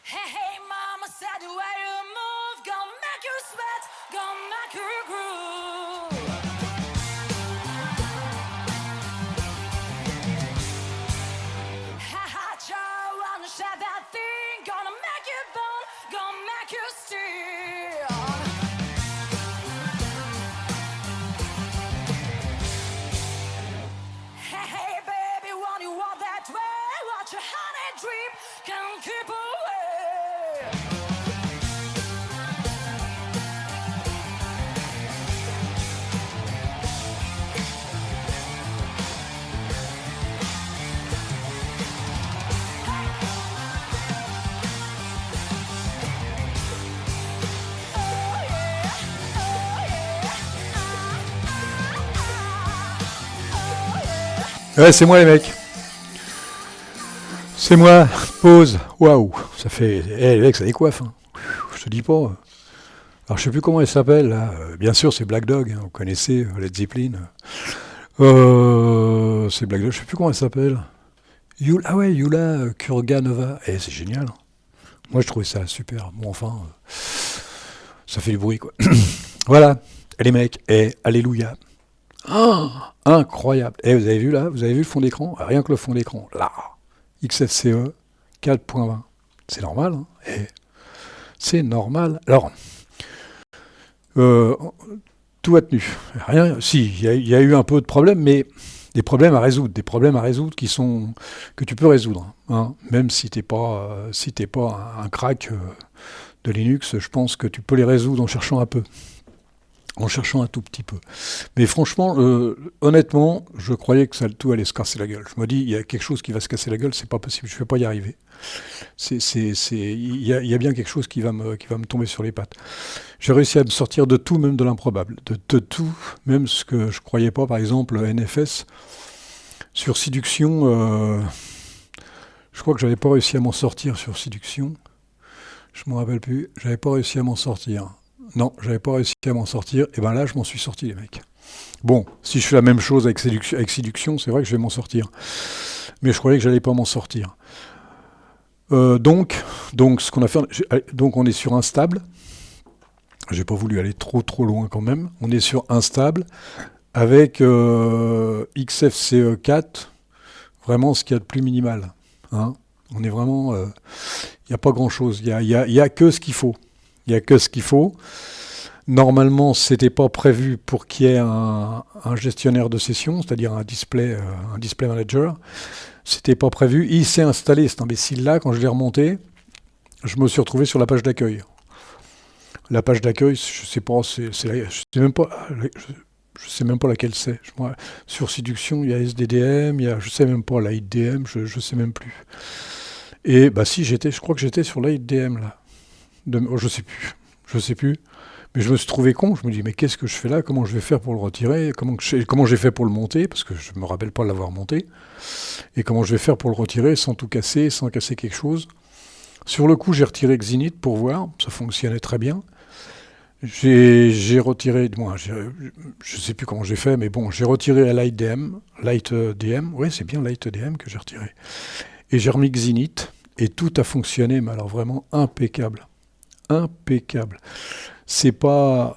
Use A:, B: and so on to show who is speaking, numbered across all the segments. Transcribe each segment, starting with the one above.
A: Hey, hey, mama said the way you move, gonna make you sweat, gonna make you groove. Ha ha, Joe, wanna share that thing, gonna make you bone, gonna make you steal. Hey, hey, baby, when you walk that way, watch your honey drip, can't keep away.
B: Ouais, c'est moi les mecs. C'est moi. Pause. Waouh. Ça fait... Eh les mecs, ça décoiffe. Hein. Je te dis pas. Alors je sais plus comment elle s'appelle là. Bien sûr c'est Black Dog. Hein. Vous connaissez Led Zeppelin. C'est Black Dog. Je sais plus comment elle s'appelle. Ah ouais, Yula Kurganova. Eh c'est génial. Moi je trouvais ça super. Bon enfin, ça fait du bruit quoi. Voilà. Et les mecs. Et alléluia. Oh, incroyable. Et vous avez vu là, vous avez vu le fond d'écran? Rien que le fond d'écran. Là, XFCE 4.20. C'est normal. Hein, et c'est normal. Alors, tout a tenu. Rien. Si, il y a eu un peu de problèmes, mais des problèmes à résoudre. Des problèmes à résoudre que tu peux résoudre. Hein, même si t'es pas, un crack de Linux, je pense que tu peux les résoudre en cherchant un peu. En cherchant un tout petit peu. Mais franchement, honnêtement, je croyais que tout allait se casser la gueule. Je me dis, il y a quelque chose qui va se casser la gueule, c'est pas possible, je ne vais pas y arriver. Il y a bien quelque chose qui va me tomber sur les pattes. J'ai réussi à me sortir de tout, même de l'improbable. De tout, même ce que je croyais pas, par exemple, NFS. Sur Séduction, je crois que j'avais pas réussi à m'en sortir sur Séduction. Je me rappelle plus, j'avais pas réussi à m'en sortir. Non, j'avais pas réussi à m'en sortir, et ben là je m'en suis sorti les mecs. Bon, si je fais la même chose avec Séduction, c'est vrai que je vais m'en sortir. Mais je croyais que j'allais pas m'en sortir. Donc, ce qu'on a fait, donc on est sur Instable. J'ai pas voulu aller trop loin quand même. On est sur Instable avec XFCE4, vraiment ce qu'il y a de plus minimal. Hein, on est vraiment, il n'y a pas grand chose. Il y a que ce qu'il faut. Il n'y a que ce qu'il faut. Normalement, c'était pas prévu pour qu'il y ait un gestionnaire de session, c'est-à-dire un display manager. C'était pas prévu. Il s'est installé, cet imbécile-là, quand je l'ai remonté, je me suis retrouvé sur la page d'accueil. La page d'accueil, je sais pas, je sais même pas laquelle c'est. Sur Séduction, il y a SDDM, je sais même pas, l'IDM, je sais même plus. Et bah si, je crois que j'étais sur l'IDM là. Je sais plus. Mais je me suis trouvé con, je me dis mais qu'est-ce que je fais là? Comment je vais faire pour le retirer? Comment j'ai fait pour le monter? Parce que je me rappelle pas l'avoir monté. Et comment je vais faire pour le retirer sans tout casser, sans casser quelque chose? Sur le coup, j'ai retiré Xinit pour voir, ça fonctionnait très bien. J'ai retiré, je sais plus comment j'ai fait, mais bon, j'ai retiré LightDM, ouais c'est bien LightDM que j'ai retiré. Et j'ai remis Xinit, et tout a fonctionné, mais alors vraiment impeccable. Impeccable. À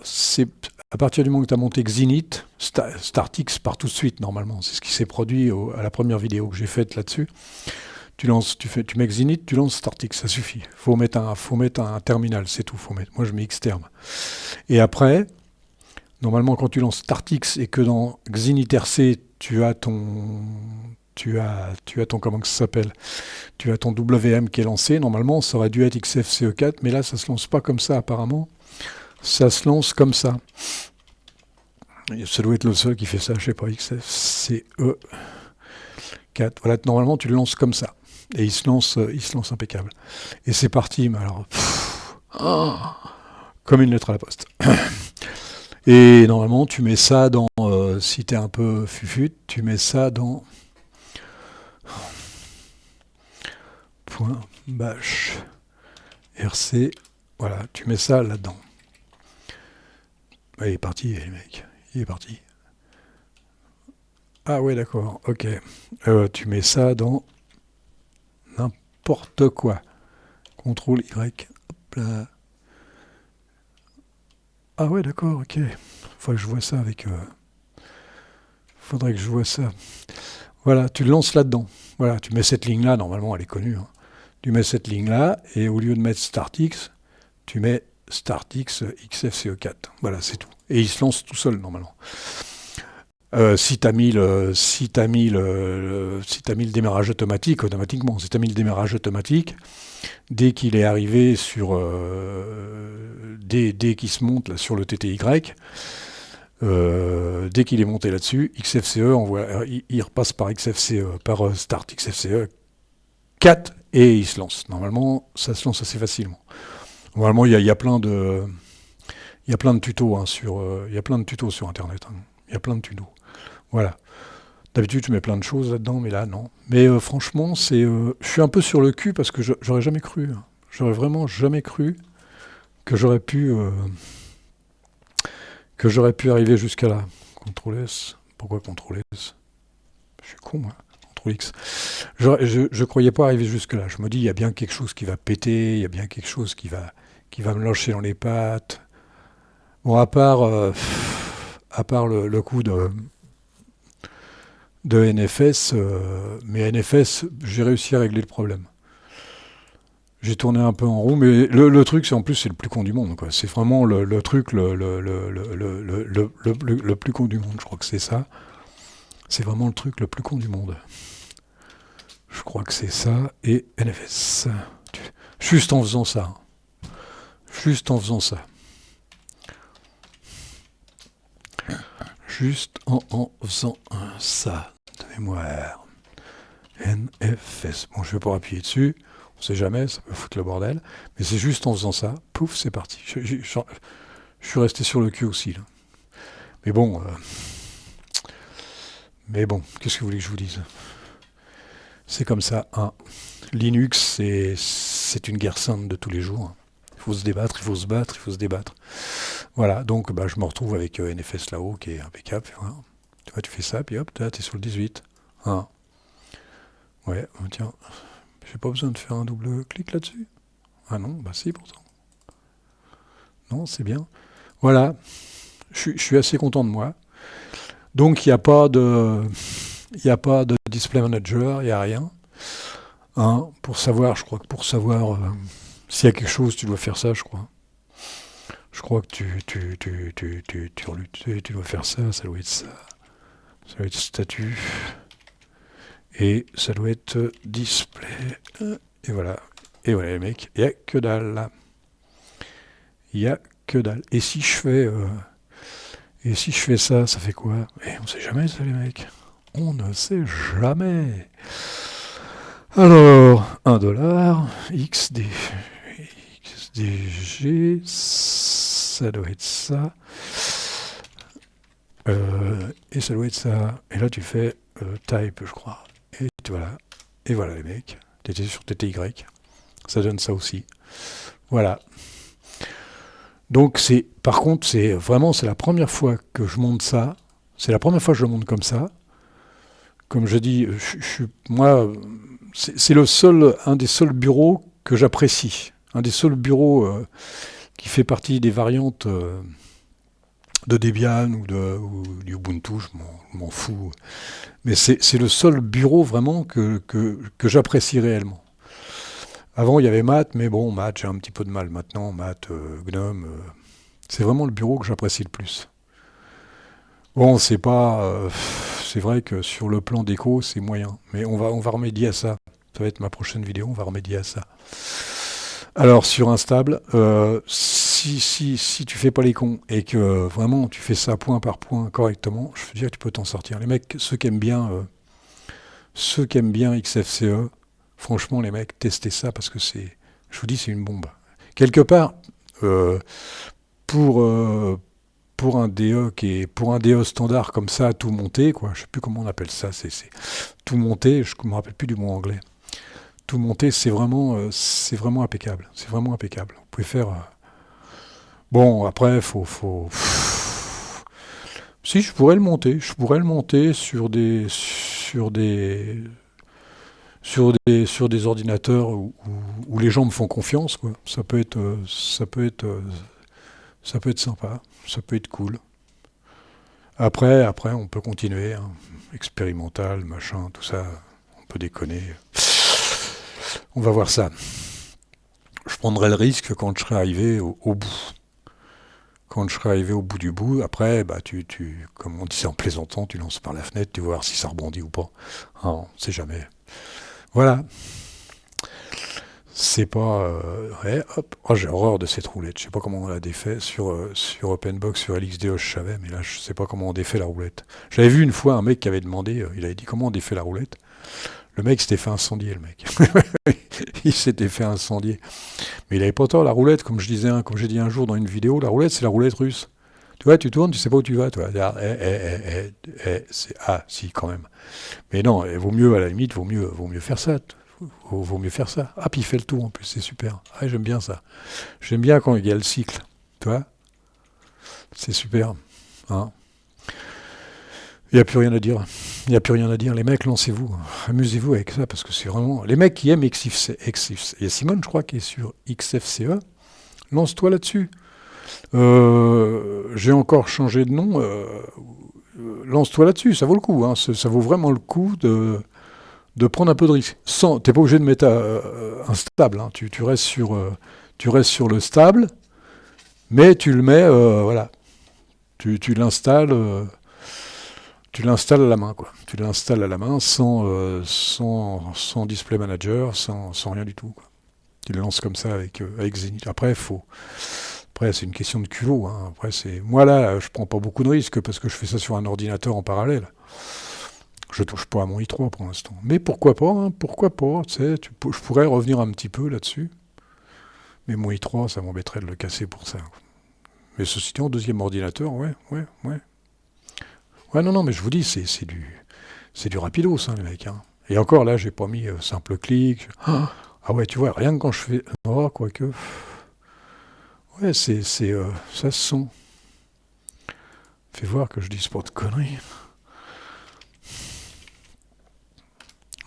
B: partir du moment que tu as monté Xinit, StartX part tout de suite normalement. C'est ce qui s'est produit à la première vidéo que j'ai faite là-dessus. Tu mets Xinit, tu lances StartX, ça suffit. Faut mettre un terminal, c'est tout. Moi je mets Xterm. Et après, normalement quand tu lances StartX et que dans Xinit RC tu as ton comment ça s'appelle? Tu as ton WM qui est lancé. Normalement, ça aurait dû être XFCE4, mais là, ça se lance pas comme ça, apparemment. Ça se lance comme ça. Ça doit être le seul qui fait ça, je sais pas, XFCE4. Voilà, normalement, tu le lances comme ça. Et il se lance impeccable. Et c'est parti, mais alors... comme une lettre à la poste. Et normalement, tu mets ça dans... si t'es un peu fufute, tu mets ça dans... .bash rc, voilà, tu mets ça là-dedans. Il est parti, les mecs, il est parti. Ah ouais, d'accord, ok. Tu mets ça dans n'importe quoi. CTRL Y. Hop là. Ah ouais, d'accord, ok. Faudrait que je vois ça avec... faudrait que je vois ça. Voilà, tu le lances là-dedans. Voilà, tu mets cette ligne-là, normalement elle est connue. Hein. Tu mets cette ligne-là, et au lieu de mettre StartX, tu mets StartX XFCE4. Voilà, c'est tout. Et il se lance tout seul, normalement. Si tu as mis le démarrage automatique, automatiquement. Si tu as mis le démarrage automatique, dès qu'il est arrivé sur... dès qu'il se monte là, sur le TTY, dès qu'il est monté là-dessus, XFCE, il repasse par XFCE, par Start XFCE 4 et il se lance. Normalement, ça se lance assez facilement. Normalement, il y a plein de tutos hein, il y a plein de tutos sur Internet. Hein. Il y a plein de tutos. Voilà. D'habitude, tu mets plein de choses là-dedans, mais là, non. Mais franchement, je suis un peu sur le cul parce que j'aurais jamais cru. Hein. J'aurais vraiment jamais cru que j'aurais pu arriver jusqu'à là. CTRL S. Pourquoi CTRL S? Je suis con, moi. CTRL X. Je croyais pas arriver jusque là. Je me dis, il y a bien quelque chose qui va péter, il y a bien quelque chose qui va me lâcher dans les pattes. Bon, à part le coup de NFS, mais NFS, j'ai réussi à régler le problème. J'ai tourné un peu en rond, mais le truc, c'est en plus, c'est le plus con du monde, quoi. C'est vraiment le truc le plus con du monde, je crois que c'est ça. C'est vraiment le truc le plus con du monde. Je crois que c'est ça, et NFS. Juste en faisant ça. Juste en faisant ça. Juste en faisant ça, de mémoire. NFS. Bon, je vais pas appuyer dessus. On sait jamais, ça peut foutre le bordel. Mais c'est juste en faisant ça, pouf, c'est parti. Je suis resté sur le cul aussi. Là. Mais bon, qu'est-ce que vous voulez que je vous dise? C'est comme ça. Hein. Linux, c'est une guerre sainte de tous les jours. Il faut se débattre, il faut se battre, il faut se débattre. Voilà, donc je me retrouve avec NFS là-haut qui est impeccable. Voilà. Tu vois, tu fais ça, puis hop, tu es sur le 18. Hein. Ouais, tiens. J'ai pas besoin de faire un double clic là-dessus. Ah non, bah si pourtant. Non, c'est bien. Voilà. Je suis assez content de moi. Donc il n'y a pas de display manager, il n'y a rien. Hein, pour savoir, je crois que pour savoir s'il y a quelque chose, tu dois faire ça, je crois. Je crois que tu dois faire ça, ça doit être ça. Ça doit être statut. Et ça doit être display. Et voilà. Et voilà les mecs, il n'y a que dalle là. Il n'y a que dalle. Et si je fais ça, ça fait quoi? On ne sait jamais ça les mecs. On ne sait jamais. Alors, $1, XDG, ça doit être ça. Et ça doit être ça. Et là tu fais type, je crois. Et voilà les mecs. T'étais sur TTY. Ça donne ça aussi. Voilà. Donc par contre, c'est la première fois que je monte ça. C'est la première fois que je le monte comme ça. Comme je dis, moi, c'est un des seuls bureaux que j'apprécie. Un des seuls bureaux qui fait partie des variantes de Debian ou du Ubuntu, je m'en fous. Mais c'est le seul bureau vraiment que j'apprécie réellement. Avant, il y avait Math, mais bon, Math, j'ai un petit peu de mal maintenant. Math, GNOME, c'est vraiment le bureau que j'apprécie le plus. Bon, c'est vrai que sur le plan déco, c'est moyen. Mais on va remédier à ça. Ça va être ma prochaine vidéo, on va remédier à ça. Alors, sur Instable, si tu fais pas les cons et que vraiment tu fais ça point par point correctement, je veux dire que tu peux t'en sortir. Les mecs, ceux qui aiment bien XFCE, franchement les mecs, testez ça parce que je vous dis, c'est une bombe. Quelque part, pour un DE standard comme ça, tout monté, quoi, je sais plus comment on appelle ça, c'est tout monté, je me rappelle plus du mot anglais. Tout monté, c'est vraiment impeccable. C'est vraiment impeccable. Vous pouvez faire. Bon, après, faut. Si, je pourrais le monter. Je pourrais le monter sur des sur des ordinateurs où les gens me font confiance, quoi. Ça peut être sympa, ça peut être cool. Après, on peut continuer, hein. Expérimental, machin, tout ça, on peut déconner. On va voir ça. Je prendrai le risque quand je serai arrivé au bout. Quand je serai arrivé au bout du bout, après, bah, comme on disait en plaisantant, tu lances par la fenêtre, tu vas voir si ça rebondit ou pas. Ah, on sait jamais. Voilà. C'est pas... ouais, hop. Oh, j'ai horreur de cette roulette. Je sais pas comment on l'a défait. Sur OpenBox, sur LXDO, je savais, mais là, je sais pas comment on défait la roulette. J'avais vu une fois un mec qui avait demandé, il avait dit comment on défait la roulette. Le mec s'était fait incendier, le mec. Il s'était fait incendier. Mais il avait pas tort, la roulette, comme je disais, comme j'ai dit un jour dans une vidéo, la roulette, c'est la roulette russe. Tu vois, tu tournes, tu sais pas où tu vas, toi. Ah, si, quand même. Mais non, il vaut mieux, à la limite, vaut mieux faire ça. Vaut mieux faire ça. Ah, puis il fait le tour en plus, c'est super. Ah, j'aime bien ça. J'aime bien quand il y a le cycle. Tu vois, c'est super. Hein. Il n'y a plus rien à dire. Il n'y a plus rien à dire. Les mecs, lancez-vous. Amusez-vous avec ça, parce que c'est vraiment... Les mecs qui aiment XFCE. Il y a Simone, je crois, qui est sur XFCE. Lance-toi là-dessus. J'ai encore changé de nom. Lance-toi là-dessus. Ça vaut le coup. Hein. Ça vaut vraiment le coup de prendre un peu de risque. T'es pas obligé de mettre un stable. Hein. Tu restes sur le stable, mais tu le mets... voilà. Tu l'installes... tu l'installes à la main, quoi. Tu l'installes à la main sans display manager, sans rien du tout, quoi. Tu le lances comme ça avec Zenith. Après, c'est une question de culot. Hein. Après, moi là, je prends pas beaucoup de risques parce que je fais ça sur un ordinateur en parallèle. Je touche pas à mon i3 pour l'instant. Mais pourquoi pas, hein, pourquoi pas. Tu sais, je pourrais revenir un petit peu là-dessus. Mais mon i3, ça m'embêterait de le casser pour ça. Mais ceci dit, en deuxième ordinateur, ouais. Ouais, non, mais je vous dis, c'est du rapidos, hein, les mecs. Hein. Et encore, là, j'ai pas mis simple clic. Ah ouais, tu vois, rien que quand je fais... Oh, quoique... Ouais, ça se sent. Fais voir que je dise pas de conneries.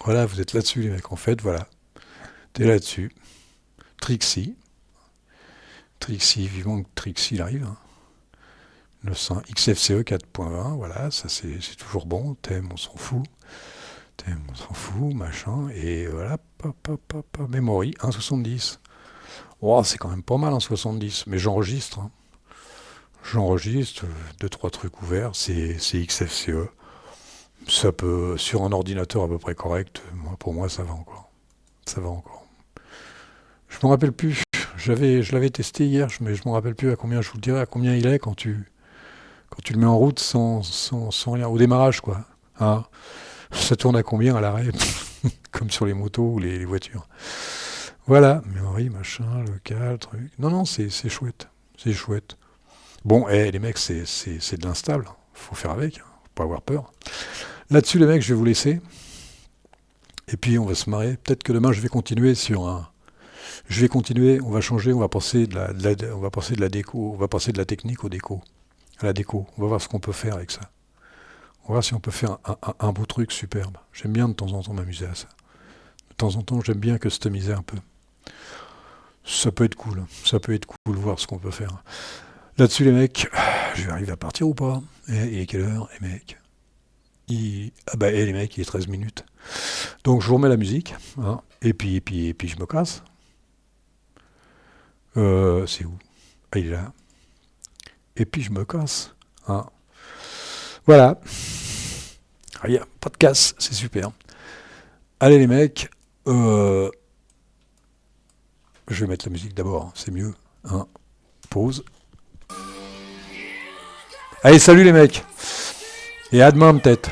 B: Voilà, vous êtes là-dessus, les mecs. En fait, voilà. T'es là-dessus. Trixie, vivement que Trixie il arrive. Hein. Le XFCE 4.20, voilà, ça c'est toujours bon. Thème, on s'en fout. Machin. Et voilà, memory, 1.70. Oh, c'est quand même pas mal, 1.70. Mais j'enregistre. Hein. J'enregistre, 2-3 trucs ouverts, c'est XFCE. Ça peut, sur un ordinateur à peu près correct, pour moi ça va encore. Ça va encore. Je me rappelle plus, je l'avais testé hier, mais je me rappelle plus à combien, je vous le dirai, à combien il est quand tu le mets en route sans rien, au démarrage quoi. Hein, ça tourne à combien à l'arrêt, comme sur les motos ou les voitures. Voilà, memory, machin, local, truc. Non, c'est chouette. C'est chouette. Bon, les mecs, c'est de l'instable. Faut faire avec, hein. Faut pas avoir peur. Là-dessus, les mecs, je vais vous laisser. Et puis, on va se marrer. Peut-être que demain, je vais continuer sur un... Je vais continuer, on va changer, on va passer de la déco, on va passer de la technique au déco. À la déco. On va voir ce qu'on peut faire avec ça. On va voir si on peut faire un beau truc superbe. J'aime bien de temps en temps m'amuser à ça. De temps en temps, j'aime bien customiser un peu. Ça peut être cool. Ça peut être cool de voir ce qu'on peut faire. Là-dessus, les mecs, je vais arriver à partir ou pas? Il est quelle heure, les mecs? Les mecs, il est 13 minutes. Donc, je vous remets la musique. Hein, et puis, je me casse. C'est où? Ah, il est là. Et puis, je me casse. Hein. Voilà. Rien, pas de casse, c'est super. Allez, les mecs. Je vais mettre la musique d'abord, hein, c'est mieux. Hein. Pause. Allez, salut les mecs. Et à demain peut-être.